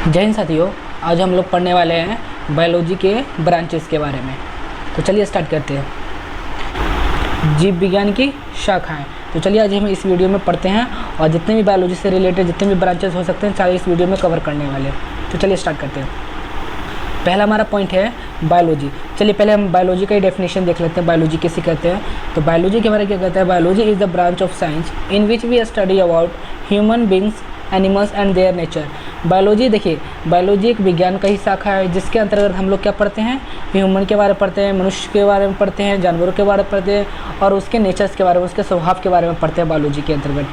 जय हिंद साथियों, आज हम लोग पढ़ने वाले हैं बायोलॉजी के ब्रांचेस के बारे में। तो चलिए स्टार्ट करते हैं। जीव विज्ञान की शाखाएं। तो चलिए आज हम इस वीडियो में पढ़ते हैं और जितने भी बायोलॉजी से रिलेटेड जितने भी ब्रांचेस हो सकते हैं सारे इस वीडियो में कवर करने वाले हैं। तो चलिए स्टार्ट करते हैं। पहला हमारा पॉइंट है बायोलॉजी। चलिए पहले हम बायोलॉजी का ही डेफिनेशन देख लेते हैं, बायोलॉजी किसे कहते हैं। तो बायोलॉजी के बारे में क्या कहता है, biology is the branch of science in which we study about human beings, animals and their nature. Biology देखिए, बायोलॉजी एक विज्ञान का ही शाखा है जिसके अंतर्गत हम लोग क्या पढ़ते हैं, ह्यूमन के बारे में पढ़ते हैं, मनुष्य के बारे में पढ़ते हैं, जानवरों के बारे में पढ़ते हैं और उसके नेचर्स के बारे में, उसके स्वभाव के बारे में पढ़ते हैं बायोलॉजी के अंतर्गत।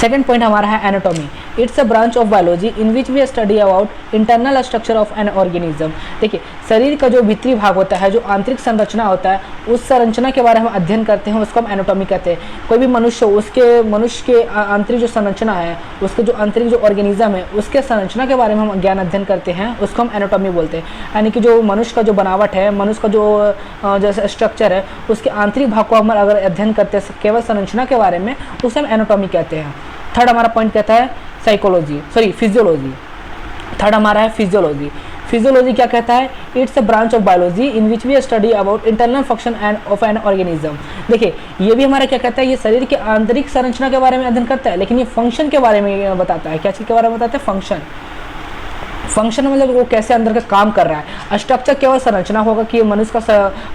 सेकेंड पॉइंट हमारा है anatomy. It's a branch of biology in which we study about internal structure of an organism. देखिए, शरीर का जो भीतरी भाग होता है, जो आंतरिक संरचना होता है, उस संरचना के बारे में हम अध्ययन करते हैं, उसको हम एनाटॉमी कहते हैं। कोई भी मनुष्य हो, उसके मनुष्य के आंतरिक जो संरचना है, उसके जो आंतरिक जो ऑर्गेनिज्म है, उसके संरचना के बारे में हम ज्ञान अध्ययन करते हैं, उसको हम एनाटॉमी बोलते हैं। यानी कि जो मनुष्य का जो बनावट है, मनुष्य का जो जैसे स्ट्रक्चर है, उसके आंतरिक भाग को हम अगर अध्ययन करते हैं केवल संरचना के बारे में, उसे हम एनाटॉमी कहते हैं। थर्ड हमारा पॉइंट कहता है फिजियोलॉजी। थर्ड हमारा है फिजियोलॉजी। फिजियोलॉजी क्या कहता है, it's a branch of biology in which we study about internal function and of an organism. देखिए, ये भी हमारा क्या कहता है, ये शरीर के आंतरिक संरचना के बारे में अध्ययन करता है, लेकिन ये फंक्शन के बारे में बताता है। क्या चीज़ के बारे में बताता है, फंक्शन मतलब वो कैसे अंदर का काम कर रहा है। स्ट्रक्चर केवल संरचना होगा कि मनुष्य का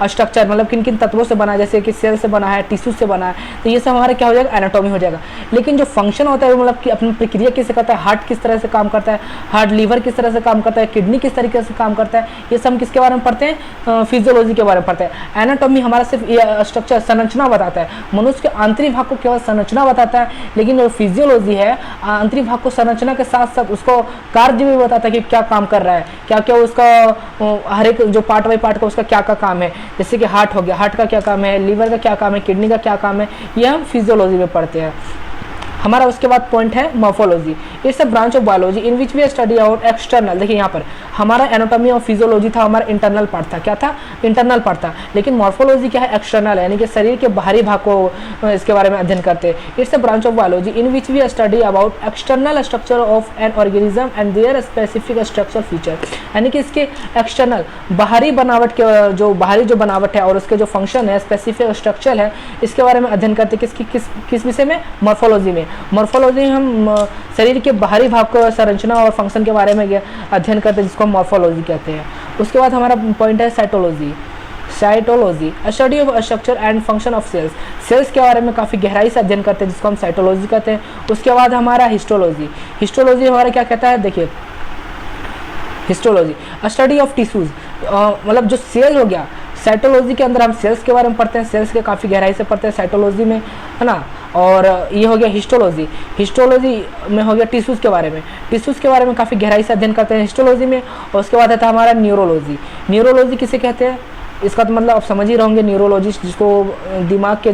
स्ट्रक्चर मतलब किन किन तत्वों से बना है, जैसे कि सेल से बना है, टिश्यू से बना है, तो ये सब हमारा क्या हो जाएगा, एनाटॉमी हो जाएगा। लेकिन जो फंक्शन होता है वो मतलब कि अपनी प्रक्रिया किससे करता है, हार्ट किस तरह से काम करता है, हार्ट लीवर किस तरह से काम करता है, किडनी किस तरीके से काम करता है, ये सब हम किसके बारे में पढ़ते हैं, फिजियोलॉजी के बारे में पढ़ते हैं। एनाटॉमी हमारा सिर्फ ये स्ट्रक्चर संरचना बताता है, मनुष्य के आंतरिक भाग को केवल संरचना बताता है, लेकिन जो फिजियोलॉजी है आंतरिक भाग को संरचना के साथ साथ उसको कार्य भी बताता है कि क्या काम कर रहा है, क्या क्या उसका हर एक जो पार्ट बाई पार्ट का उसका क्या क्या काम है। जैसे कि हार्ट हो गया, हार्ट का क्या काम है, लीवर का क्या काम है, किडनी का क्या काम है, ये हम फिजियोलॉजी में पढ़ते हैं। हमारा उसके बाद पॉइंट है morphology. It's a branch of biology in which we study out external. देखिए यहाँ पर हमारा एनाटॉमी और फिजियोलॉजी था, हमारा इंटरनल पार्ट था। क्या था, इंटरनल पार्ट था। लेकिन मॉर्फोलॉजी क्या है, एक्सटर्नल है, यानी कि शरीर के बाहरी भाग को इसके बारे में अध्ययन करते हैं। It's a branch of biology in which we study about external structure of an organism and their specific structure feature. यानी कि इसके एक्सटर्नल बाहरी बनावट के जो बाहरी जो बनावट है और उसके जो फंक्शन है, स्पेसिफिक स्ट्रक्चर है, इसके बारे में अध्ययन करते हैं। किस विषय में, मॉर्फोलॉजी में। मॉर्फोलॉजी में हम शरीर के बाहरी भाग को संरचना और फंक्शन के बारे में अध्ययन करते हैं, जिसको हम मॉर्फोलॉजी कहते हैं। उसके बाद हमारा पॉइंट है cytology. Study of structure and function of cells के बारे में काफ़ी गहराई से अध्ययन करते हैं, जिसको हम साइटोलॉजी कहते हैं। उसके बाद हमारा हिस्टोलॉजी हमारा क्या कहता है, देखिए हिस्टोलॉजी स्टडी ऑफ टिश्यूज, मतलब जो सेल हो गया। साइटोलॉजी के अंदर हम सेल्स के बारे में पढ़ते हैं, सेल्स के काफ़ी गहराई से पढ़ते हैं साइटोलॉजी में, है ना। और ये हो गया हिस्टोलॉजी में हो गया टिश्यूज़ के बारे में काफ़ी गहराई से अध्ययन करते हैं हिस्टोलॉजी में। और उसके बाद आता है हमारा न्यूरोलॉजी किसे कहते हैं, इसका तो मतलब आप समझ ही रहोगे, न्यूरोलॉजिस्ट, जिसको दिमाग के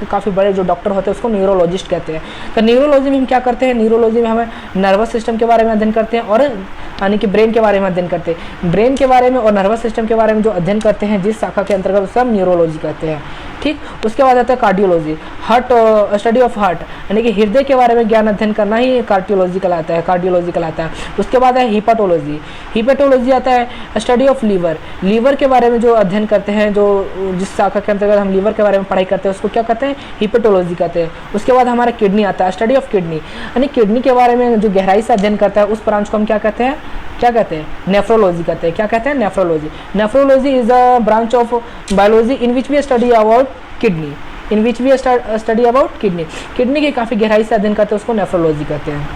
काफ़ी बड़े जो डॉक्टर होते हैं उसको न्यूरोलॉजिस्ट कहते हैं। तो न्यूरोलॉजी में हम क्या करते हैं, न्यूरोलॉजी में हमें नर्वस सिस्टम के बारे में अध्ययन करते हैं और यानी कि ब्रेन के बारे में अध्ययन करते हैं। ब्रेन के बारे में और नर्वस सिस्टम के बारे में जो अध्ययन करते हैं जिस शाखा के अंतर्गत उसको हम न्यूरोलॉजी कहते हैं। ठीक, उसके बाद आता है कार्डियोलॉजी, स्टडी ऑफ हार्ट, यानी कि हृदय के बारे में ज्ञान अध्ययन करना ही कार्डियोलॉजी कहलाता है। उसके बाद है हिपेटोलॉजी आता है, स्टडी ऑफ लीवर के बारे में जो अध्ययन करते हैं, जो जिस शाखा के अंतर्गत हम लीवर के बारे में पढ़ाई करते हैं उसको क्या कहते हैं, हिपेटोलॉजी कहते हैं। उसके बाद हमारा किडनी आता है, स्टडी ऑफ किडनी, यानी किडनी के बारे में जो गहराई से अध्ययन करता है उस ब्रांच को हम क्या कहते हैं, नेफ्रोलॉजी कहते हैं। क्या कहते हैं, nephrology is a branch of biology in which we study about kidney. Kidney की काफ़ी गहराई से अध्ययन करते हैं, उसको नेफ्रोलॉजी कहते हैं।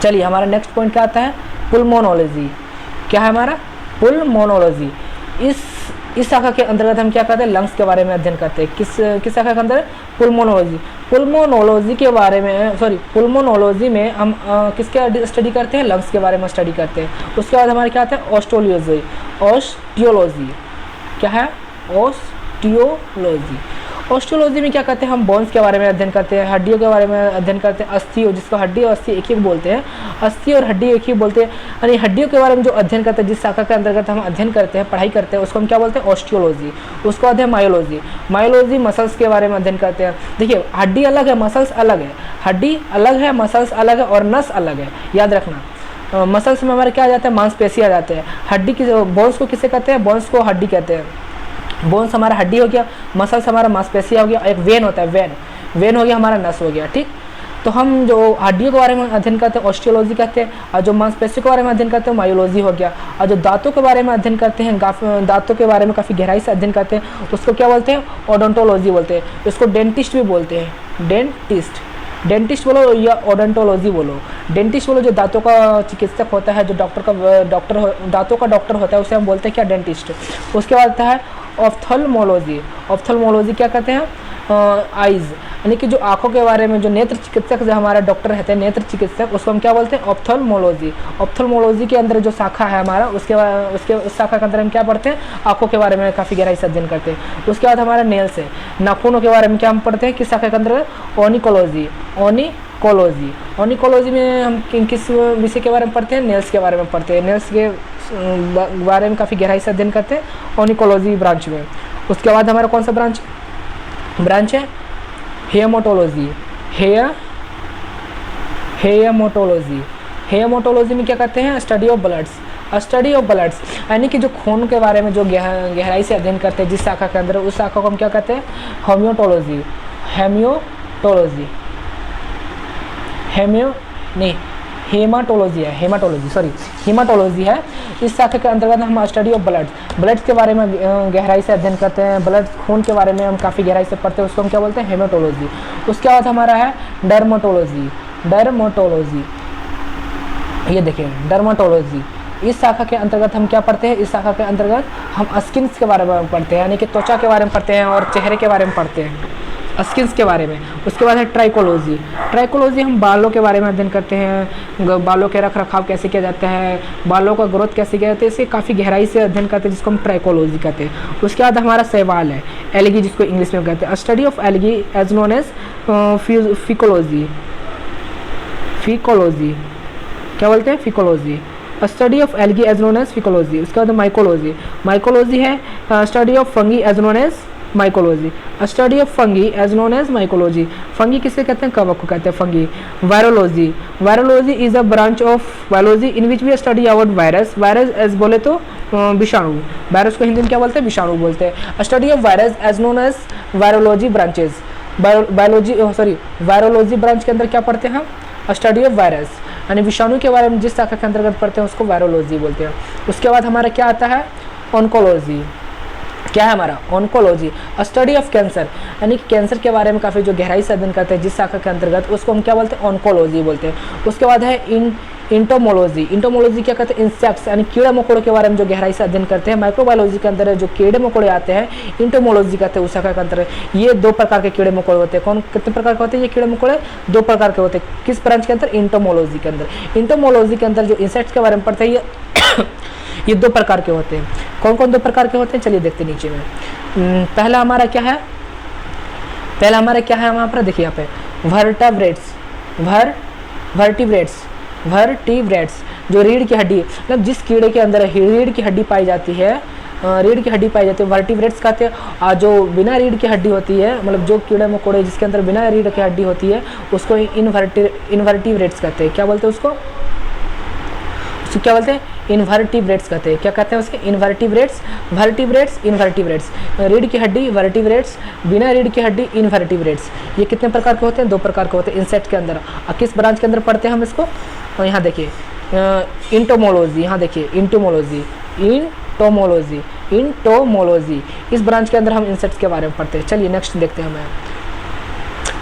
चलिए हमारा नेक्स्ट पॉइंट क्या आता है, पुल्मोनोलॉजी। क्या है हमारा, पुल्मोनोलॉजी। इस शाखा के अंतर्गत हम क्या करते हैं, लंग्स के बारे में अध्ययन करते हैं। किस शाखा के अंदर, पुल्मोनोलॉजी में हम किसके स्टडी करते हैं, लंग्स के बारे में स्टडी करते हैं। उसके बाद हमारे क्या आता है, ऑस्टियोलॉजी। क्या है, ऑस्टियोलॉजी। ऑस्टियोलॉजी में क्या करते हैं, हम बोन्स के बारे में अध्ययन करते हैं, हड्डियों के बारे में अध्ययन करते हैं, अस्थि, जिसको हड्डी और अस्थि एक ही बोलते हैं, अस्थि और हड्डी एक ही बोलते हैं। यानी हड्डियों के बारे में जो अध्ययन करते हैं, जिस शाखा के अंतर्गत हम अध्ययन करते हैं, पढ़ाई करते हैं, उसको हम क्या बोलते हैं, ऑस्टियोलॉजी। उसको बाद है मायोलॉजी। मायोलॉजी मसल्स के बारे में अध्ययन करते हैं। देखिए हड्डी अलग है, मसल्स अलग है, हड्डी अलग है, मसल्स अलग है और नस अलग है, याद रखना। मसल्स में हमारे क्या आ जाते हैं, मांसपेशी आ जाते हैं। हड्डी की बोन्स को किसे कहते हैं, बोन्स को हड्डी कहते हैं। बोन्स हमारा हड्डी हो गया, मसल्स हमारा मांसपेशियाँ हो गया, एक वेन होता है, वेन हो गया हमारा नस हो गया, ठीक। तो हम जो हड्डियों के बारे में अध्ययन करते हैं ऑस्टियोलॉजी कहते हैं, और जो मांसपेशियों के बारे में अध्ययन करते हैं मायोलॉजी हो गया, और जो दांतों के बारे में अध्ययन करते हैं, दांतों के बारे में काफ़ी गहराई से अध्ययन करते हैं, उसको क्या बोलते हैं, ओडोंटोलॉजी बोलते हैं। इसको डेंटिस्ट भी बोलते हैं, डेंटिस्ट बोलो या ओडोंटोलॉजी बोलो। डेंटिस्ट बोलो जो दांतों का चिकित्सक होता है, जो दांतों का डॉक्टर होता है, उसे हम बोलते हैं क्या, डेंटिस्ट। उसके बाद आता है ऑफ्थल्मोलॉजी। ऑफ्थल्मोलॉजी क्या कहते हैं, आइज़, यानी कि जो आँखों के बारे में जो नेत्र चिकित्सक जो हमारा डॉक्टर रहते हैं, नेत्र चिकित्सक, उसको हम क्या बोलते हैं, ऑफ्थल्मोलॉजी। ऑफ्थल्मोलॉजी के अंदर जो शाखा है हमारा, उसके उस शाखा के अंदर हम क्या पढ़ते हैं, आँखों के बारे में काफ़ी गहराई से अध्ययन करते हैं। उसके बाद हमारा नेल्स है, नाखूनों के बारे में क्या हम पढ़ते हैं, किस शाखा के अंदर, ओनिकोलॉजी। ओनिकोलॉजी में हम किस विषय के बारे में पढ़ते हैं, नेल्स के बारे में पढ़ते हैं। नेल्स के बारे में काफ़ी गहराई से अध्ययन करते हैं ओनिकोलॉजी ब्रांच में। उसके बाद हमारा कौन सा ब्रांच है, हेमाटोलॉजी। हेमाटोलॉजी में क्या कहते हैं, स्टडी ऑफ ब्लड्स, यानी कि जो खून के बारे में जो गहराई से अध्ययन करते हैं जिस शाखा के अंदर, उस शाखा को हम क्या कहते हैं, हेमाटोलॉजी है। इस शाखा के अंतर्गत हम स्टडी ऑफ ब्लड्स के बारे में गहराई से अध्ययन करते हैं, ब्लड खून के बारे में हम काफ़ी गहराई से पढ़ते हैं, उसको हम क्या बोलते हैं, हेमाटोलॉजी। उसके बाद हमारा है डर्मेटोलॉजी। ये देखिए डर्मेटोलॉजी, इस शाखा के अंतर्गत हम क्या पढ़ते हैं, इस शाखा के अंतर्गत हम स्किन्स के बारे में पढ़ते हैं, यानी कि त्वचा के बारे में पढ़ते हैं और चेहरे के बारे में पढ़ते हैं, स्किन्स के बारे में। उसके बाद है ट्राइकोलॉजी हम बालों के बारे में अध्ययन करते हैं, बालों के रख रखाव कैसे किया जाता है, बालों का ग्रोथ कैसे किया जाता है, इसे काफ़ी गहराई से अध्ययन करते हैं, जिसको हम ट्राइकोलॉजी कहते हैं। उसके बाद हमारा शैवाल है, एल्गी, जिसको इंग्लिश में कहते हैं, study of algae as known as phycology. क्या बोलते हैं, phycology. Study of algae as known as phycology. उसके बाद माइकोलॉजी है, study of fungi as known as mycology. Study of fungi as known as mycology. Fungi किसे कहते हैं, कवक को कहते हैं fungi. Virology is a branch of biology in which we study about virus as बोले तो विषाणु, वायरस को हिंदी में क्या बोलते हैं, विषाणु बोलते हैं। Study of virus as known as virology branches. Virology branch के अंदर क्या पढ़ते हैं हम, स्टडी ऑफ वायरस, यानी विषाणु के बारे में जिस शाखा के अंतर्गत पढ़ते हैं उसको वायरोलॉजी बोलते हैं। उसके बाद हमारा क्या आता है, ऑन्कोलॉजी। क्या है हमारा, ऑन्कोलॉजी, स्टडी ऑफ कैंसर, यानी कि कैंसर के बारे में काफ़ी जो गहराई से अध्ययन करते हैं जिस शाखा के अंतर्गत, उसको हम क्या बोलते हैं, ऑन्कोलॉजी बोलते हैं। उसके बाद है इंटोमोलॉजी क्या कहते हैं, इंसेक्ट्स, यानी कीड़े मकोड़ों के बारे में जो गहराई से अध्ययन करते हैं। माइक्रोबायोलॉजी के अंदर जो कीड़े मकोड़े आते हैं, इंटोमोलॉजी कहते हैं उस शाखा के अंतर। ये 2 प्रकार के कीड़े मकोड़े होते हैं। कितने प्रकार के होते हैं ये कीड़े मकोड़े, 2 प्रकार के होते हैं। किस ब्रांच के अंदर, इंटोमोलॉजी के अंदर। इंटोमोलॉजी के अंदर जो इंसेक्ट्स के बारे में पढ़ते हैं ये 2 प्रकार के होते हैं। कौन कौन 2 प्रकार के होते हैं, चलिए देखते हैं नीचे में। पहला हमारा क्या है, वहाँ पर देखिए यहाँ पे वर्टिब्रेट्स, जो रीढ़ की हड्डी, मतलब जिस कीड़े के अंदर रीढ़ की हड्डी पाई जाती है, वर्टिब्रेट्स कहते हैं। और जो बिना रीढ़ की हड्डी होती है, मतलब जो कीड़े मकोड़े जिसके अंदर बिना रीढ़ की हड्डी होती है, उसको इनवर्टिब्रेट्स कहते हैं। क्या बोलते हैं उसको क्या बोलते हैं, इनवर्टिब्रेट्स कहते हैं। क्या कहते हैं उसके, इनवर्टिब्रेट्स, इनवर्टिब्रेट्स। रीढ़ की हड्डी वर्टिब्रेट्स, बिना रीढ़ की हड्डी इनवर्टिब्रेट्स। ये कितने प्रकार के होते हैं, 2 प्रकार के होते हैं इंसेक्ट के अंदर। और किस ब्रांच के अंदर पढ़ते हैं हम इसको, और यहाँ देखिए इंटोमोलॉजी, यहाँ देखिए इंटोमोलॉजी, इस ब्रांच के अंदर हम इंसेक्ट्स के बारे में पढ़ते हैं। चलिए नेक्स्ट देखते हैं हमें।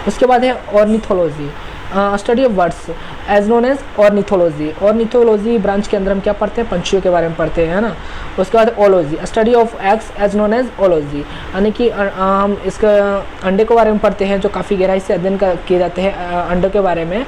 उसके बाद है ornithology, study of birds, as known as ornithology. Ornithology branch के अंदर हम क्या पढ़ते हैं, पंछियों के बारे में पढ़ते हैं, है ना। उसके बाद oology, study of eggs as known as oology, यानी कि हम इसका अंडे के बारे में पढ़ते हैं, जो काफ़ी गहराई से अध्ययन किए जाते हैं अंडों के बारे में।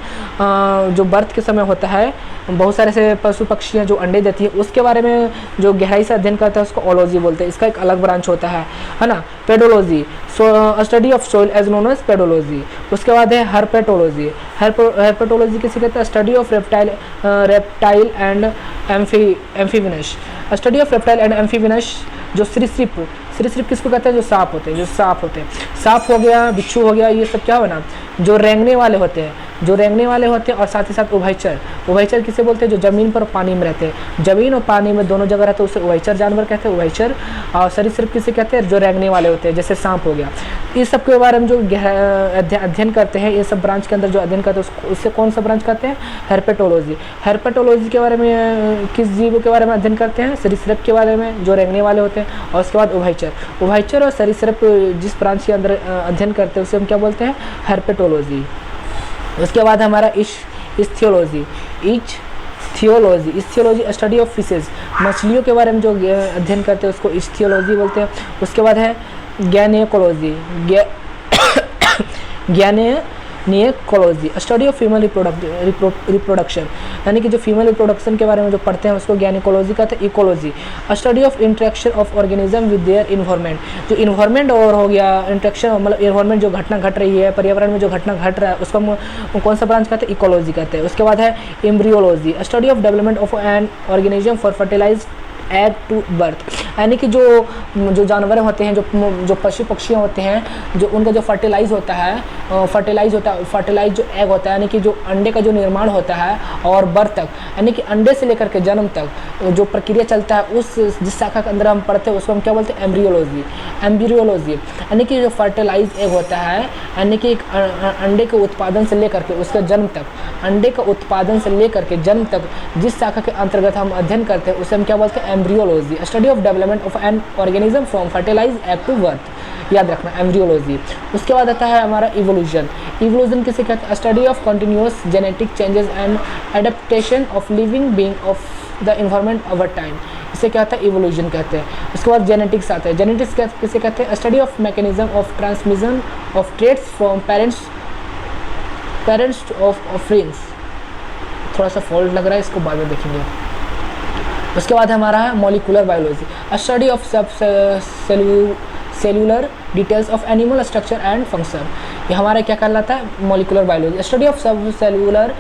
जो बर्थ के समय होता है, बहुत सारे से पशु पक्षियाँ जो अंडे देती है, उसके बारे में जो गहराई से अध्ययन करता है उसको ओलॉजी बोलते हैं। इसका एक अलग ब्रांच होता है ना। Pedology, study of soil as known as pedology. उसके बाद है हर्पेटोलॉजी। हर्पेटोलॉजी किसे कहते हैं, study of reptile and amphibious. Study of reptile and amphibious. जो सरीसृप किसको कहते हैं, जो सांप होते हैं, सांप हो गया, बिच्छू हो गया, ये सब क्या बना, जो रेंगने वाले होते हैं, और साथ ही साथ उभयचर किसे बोलते हैं, जो जमीन पर पानी में रहते हैं, जमीन और पानी में दोनों जगह रहते हैं, उसे उभयचर जानवर कहते हैं, उभयचर। और सरीसृप किसे कहते हैं, जो रेंगने वाले होते हैं, जैसे सांप हो गया। इस सब के बारे में जो अध्ययन करते हैं, ये सब ब्रांच के अंदर जो अध्ययन करते हैं उससे कौन सा ब्रांच कहते हैं, हर्पेटोलॉजी। हर्पेटोलॉजी के बारे में किस जीवों के बारे में अध्ययन करते हैं, सरीसृप के बारे में, जो रेंगने वाले होते हैं। और उसके बाद उभयचर और सरीसृप जिस ब्रांच के अंदर अध्ययन करते हैं उसे हम क्या बोलते हैं, हर्पेटोलॉजी। उसके बाद हमारा इस्थियोलॉजी। स्टडी ऑफ फिशेज, मछलियों के बारे में जो अध्ययन करते हैं उसको इस्थियोलॉजी बोलते हैं। उसके बाद है गैनिकोलॉजी। स्टडी ऑफ फीमेल रिप्रोडक्शन, यानी कि जो फीमेल रिप्रोडक्शन के बारे में जो पढ़ते हैं उसको गैनिकोलॉजी कहते हैं। Ecology, study of interaction of organism with their environment. जो इन्वायरमेंट और हो गया इंटरेक्शन, मतलब इन्वायरमेंट जो घटना घट रही है, पर्यावरण में जो घटना घट रहा है, उसको हम कौन सा ब्रांच कहते हैं, इकोलॉजी कहते हैं। उसके बाद है embryology. Study of development of an organism for fertilize egg to birth, यानी कि जो जानवर होते हैं, जो पशु पक्षियाँ होते हैं, जो उनका जो फर्टिलाइज जो एग होता है, यानी कि जो अंडे का जो निर्माण होता है और बर्थ तक, यानी कि अंडे से लेकर के जन्म तक जो प्रक्रिया चलता है, उस जिस शाखा के अंदर हम पढ़ते हैं उसको हम क्या बोलते हैं, एम्ब्रियोलॉजी। यानी कि जो फर्टिलाइज एग होता है, यानी कि एक अंडे के उत्पादन से लेकर के उसके जन्म तक, अंडे का उत्पादन से लेकर के जन्म तक जिस शाखा के अंतर्गत हम अध्ययन करते हैं उसे हम क्या बोलते हैं, embryology. Study of development of an organism from fertilize egg to birth, याद रखना, एम्ब्रियोलॉजी। उसके बाद आता है हमारा इवोल्यूशन किसे कहते हैं, study of continuous genetic changes and adaptation of living being of the environment over time, इसे क्या कहते हैं, इवोल्यूशन कहते हैं। उसके बाद जेनेटिक्स आता है। जेनेटिक्स किसे कहते हैं, study of mechanism of transmission of traits from parents of offerings. थोड़ा सा फॉल्ट लग रहा है, इसको बाद में देखेंगे। उसके बाद हमारा है molecular biology. Study of cellular details of animal structure and function, ये हमारा क्या कहलाता है, molecular biology. Study of cellular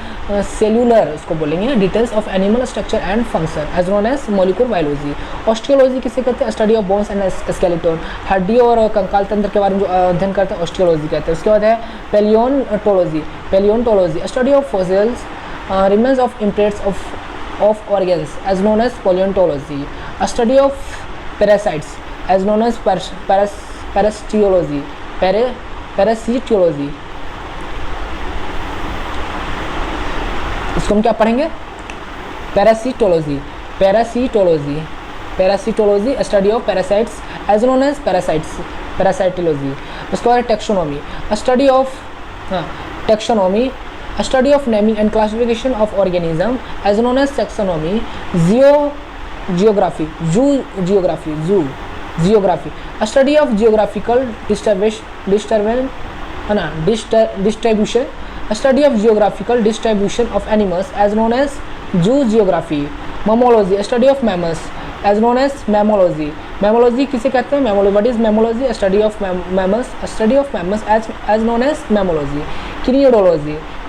इसको बोलेंगे, details of animal structure and function as known as molecular biology. Osteology किसे कहते हैं, study of bones and skeleton, हड्डियों और कंकाल तंत्र के बारे में जो अध्ययन करते हैं ऑस्टियोलॉजी कहते हैं। उसके बाद है palaeontology. Study of fossils remains of imprints of organs as known as paleontology. A study of parasites as known as parasitology. इसको हम क्या पढ़ेंगे, parasitology. Study of parasites as known as parasitology. उसके बाद taxonomy. Study of taxonomy, a study of naming and classification of organism as known as taxonomy. Geography, a study of geographical distribution, a study of geographical distribution of animals as known as zoogeography. Mammalogy, a study of mammals as known as mammalogy. Mammalogy किसे कहते हैं, what is mammalogy? A study of mammals, as known as mammalogy.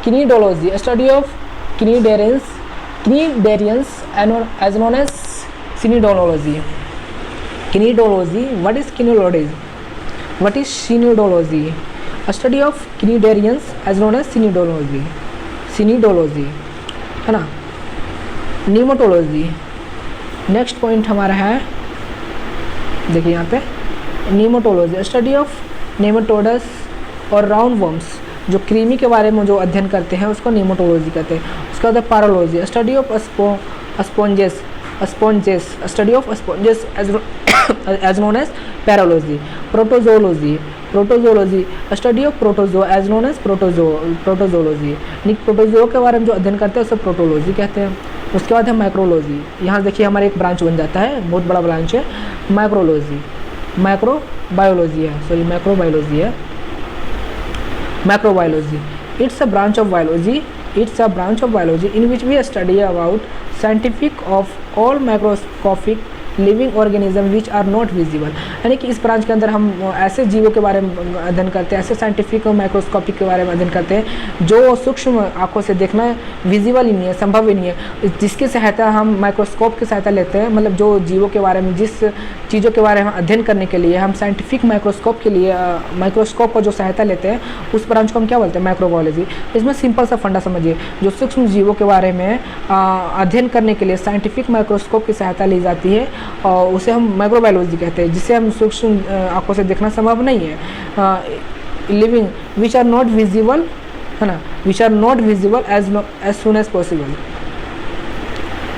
Cnidology, a study of cnidarians as known as cnidology. What is cnidology? A study of cnidarians as known as cnidology, है ना। नीमोटोलॉजी, next point हमारा है, देखिए यहाँ पे नीमोटोलॉजी। Study of नेमाटोडस और round worms, जो कृमि के बारे में जो अध्ययन करते हैं उसको नीमोटोलॉजी कहते हैं। उसके बाद porology, study of sponges sponges, study of sponges as known as porology. Protozoology, protozoology, study of protozoa as known as protozoology. Protozoa के बारे में जो अध्ययन करते हैं उसे प्रोटोलॉजी कहते हैं। उसके बाद है माइक्रोलॉजी। यहाँ देखिए हमारा एक ब्रांच बन जाता है, बहुत बड़ा ब्रांच है माइक्रोलॉजी। माइक्रोबायोलॉजी है, सॉरी माइक्रोबायोलॉजी है, microbiology. It's a branch of biology, it's a branch of biology in which we study about scientific of all microscopic living organism which are not visible. यानी कि इस branch के अंदर हम ऐसे जीवों के बारे में अध्ययन करते हैं, ऐसे साइंटिफिक और माइक्रोस्कोपिक के बारे में अध्ययन करते हैं जो सूक्ष्म आंखों से देखना विजिबल ही नहीं है, संभव ही नहीं है, जिसकी सहायता हम माइक्रोस्कोप की सहायता लेते हैं। मतलब जो जीवों के बारे में, जिस चीज़ों के बारे में अध्ययन करने के लिए हम साइंटिफिक माइक्रोस्कोप के लिए माइक्रोस्कोप का जो सहायता लेते हैं, उस ब्रांच को हम क्या बोलते हैं? माइक्रोबायोलॉजी। इसमें सिंपल सा फंडा समझिए, जो सूक्ष्म जीवों के बारे में अध्ययन करने के लिए साइंटिफिक माइक्रोस्कोप की सहायता ली जाती है और उसे हम माइक्रोबायोलॉजी कहते हैं, जिसे हम सूक्ष्म आंखों से देखना संभव नहीं है। Living which are not visible, है ना, which are not visible as soon as possible.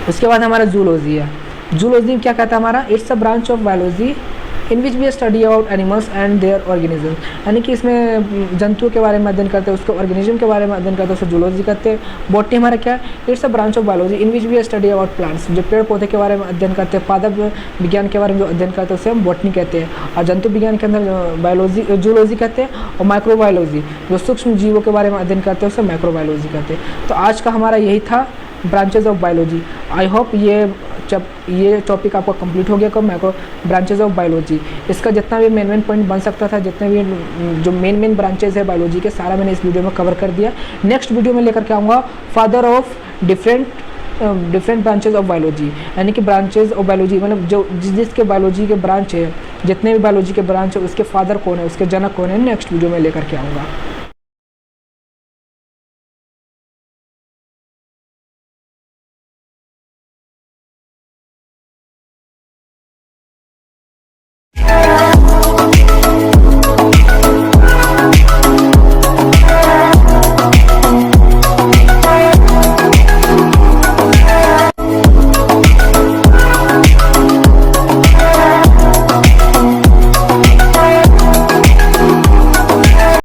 उसके बाद हमारा जूलॉजी है। जूलॉजी क्या कहता है हमारा? It's a branch of biology in which we study about animals and their organism. यानी कि इसमें जंतुओं के बारे में अध्ययन करते हैं, उसके ऑर्गेनिज्म के बारे में अध्ययन करते हैं, उसको जूलॉजी कहते हैं। बॉटनी हमारा क्या है? It's a branch of biology in which we study about plants. जो पेड़ पौधे के बारे में अध्ययन करते हैं, पादप विज्ञान के बारे में जो अध्ययन करते हैं उसे हम बॉटनी कहते हैं। और जंतु विज्ञान के अंदर बायोलॉजी जूलॉजी कहते हैं। और माइक्रोबायोलॉजी जो सूक्ष्म जीवों के बारे में अध्ययन करते हैं उसे माइक्रोबायोलॉजी कहते हैं। तो आज का हमारा यही था branches of biology. I hope ये टॉपिक आपका कंप्लीट हो गया को माइक्रो ब्रांचेज ऑफ बायोलॉजी। इसका जितना भी मेन पॉइंट बन सकता था, जितने भी जो मेन ब्रांचेज है बायोलॉजी के, सारा मैंने इस वीडियो में कवर कर दिया। नेक्स्ट वीडियो में लेकर के आऊँगा father of different branches of biology. यानी कि ब्रांचेज ऑफ बायोलॉजी मतलब जो जिसके बायोलॉजी के ब्रांच है, जितने भी बायोलॉजी के ब्रांच है, उसके फादर कौन है, उसके जनक कौन है, नेक्स्ट वीडियो में लेकर के आऊँगा।